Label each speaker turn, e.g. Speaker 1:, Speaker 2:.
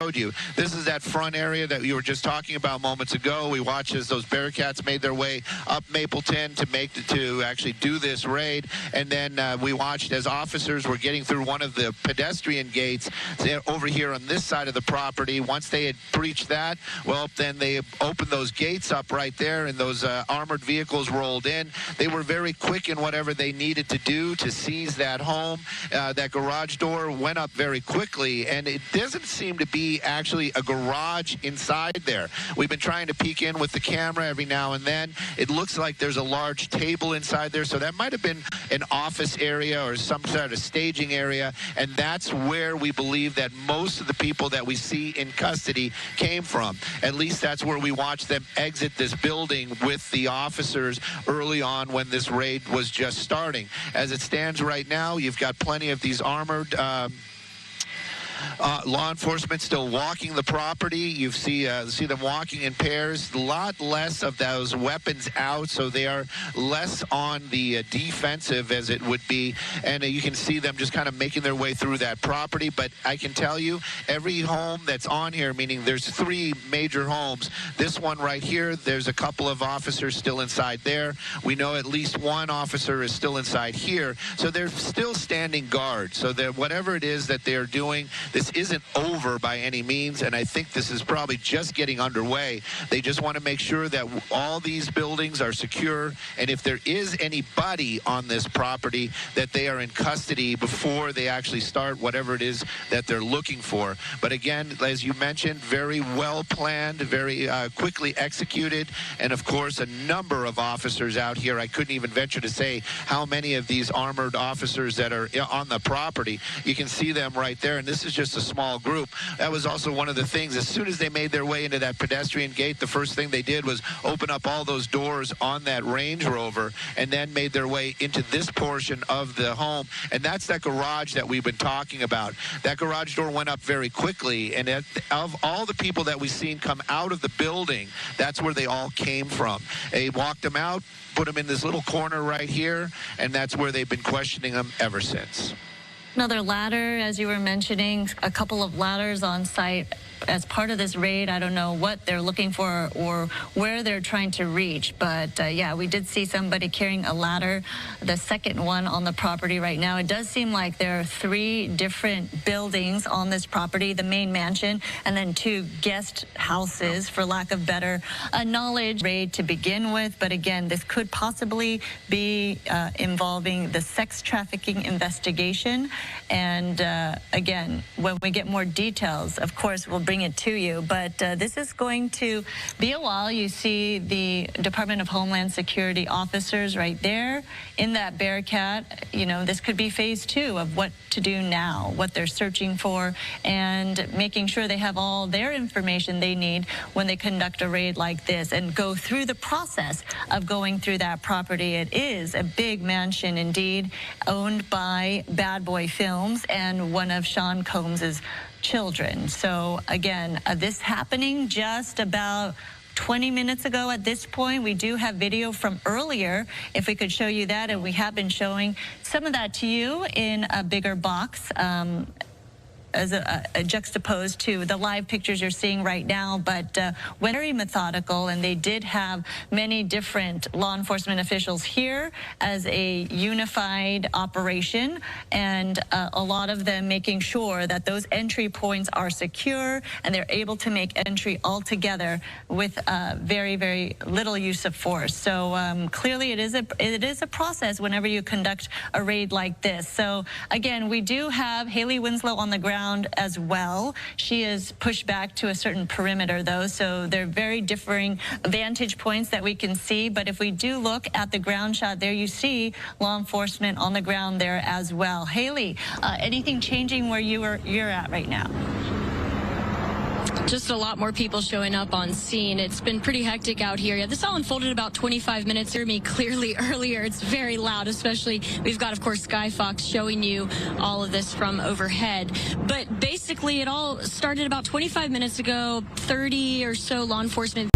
Speaker 1: You. This is that front area that you were just talking about moments ago. We watched as those Bearcats made their way up Mapleton to actually do this raid, and then we watched as officers were getting through one of the pedestrian gates over here on this side of the property. Once they had breached that, well, then they opened those gates up right there, and those armored vehicles rolled in. They were very quick in whatever they needed to do to seize that home. That garage door went up very quickly, and it doesn't seem to be actually a garage inside there. We've been trying to peek in with the camera every now and then. It looks like there's a large table inside there, so that might have been an office area or some sort of staging area, and that's where we believe that most of the people that we see in custody came from. At least that's where we watched them exit this building with the officers early on when this raid was just starting. As it stands right now, you've got plenty of these armored law enforcement still walking the property. You see them walking in pairs. A lot less of those weapons out, so they are less on the defensive as it would be. And you can see them just kind of making their way through that property. But I can tell you, every home that's on here, meaning there's 3 major homes. This one right here, there's a couple of officers still inside there. We know at least 1 officer is still inside here. So they're still standing guard. So whatever it is that they're doing, this isn't over by any means, and I think this is probably just getting underway. They just want to make sure that all these buildings are secure, and if there is anybody on this property, that they are in custody before they actually start whatever it is that they're looking for. But again, as you mentioned, very well planned, very quickly executed, and of course a number of officers out here. I couldn't even venture to say how many of these armored officers that are on the property. You can see them right there, and this is just a small group. That was also one of the things. As soon as they made their way into that pedestrian gate, the first thing they did was open up all those doors on that Range Rover and then made their way into this portion of the home. And that's that garage that we've been talking about. That garage door went up very quickly, and of all the people that we've seen come out of the building, that's where they all came from. They walked them out, put them in this little corner right here, and that's where they've been questioning them ever since.
Speaker 2: Another ladder, as you were mentioning, a couple of ladders on site as part of this raid. I don't know what they're looking for or where they're trying to reach, but yeah, we did see somebody carrying a ladder, the second one on the property right now. It does seem like there are 3 different buildings on this property, the main mansion, and then 2 guest houses, for lack of better knowledge. Raid to begin with, but again, this could possibly be involving the sex trafficking investigation. And again, when we get more details, of course, we'll bring it to you. But this is going to be a while. You see the Department of Homeland Security officers right there in that Bearcat. You know, this could be phase 2 of what to do now, what they're searching for, and making sure they have all their information they need when they conduct a raid like this and go through the process of going through that property. It is a big mansion indeed, owned by Bad Boy Films and one of Sean Combs's children. So again, this happening just about 20 minutes ago at this point. We do have video from earlier, if we could show you that, and we have been showing some of that to you in a bigger box. As a juxtaposed to the live pictures you're seeing right now, but very methodical, and they did have many different law enforcement officials here as a unified operation, and a lot of them making sure that those entry points are secure and they're able to make entry all together with very, very little use of force. So clearly it is a process whenever you conduct a raid like this. So again, we do have Haley Winslow on the ground as well. She is pushed back to a certain perimeter though, so they're very differing vantage points that we can see. But if we do look at the ground shot there, you see law enforcement on the ground there as well. Haley, anything changing where you're at right now?
Speaker 3: Just a lot more people showing up on scene. It's been pretty hectic out here. Yeah, this all unfolded about 25 minutes. Hear me clearly earlier. It's very loud, especially we've got, of course, Sky Fox showing you all of this from overhead. But basically, it all started about 25 minutes ago. 30 or so law enforcement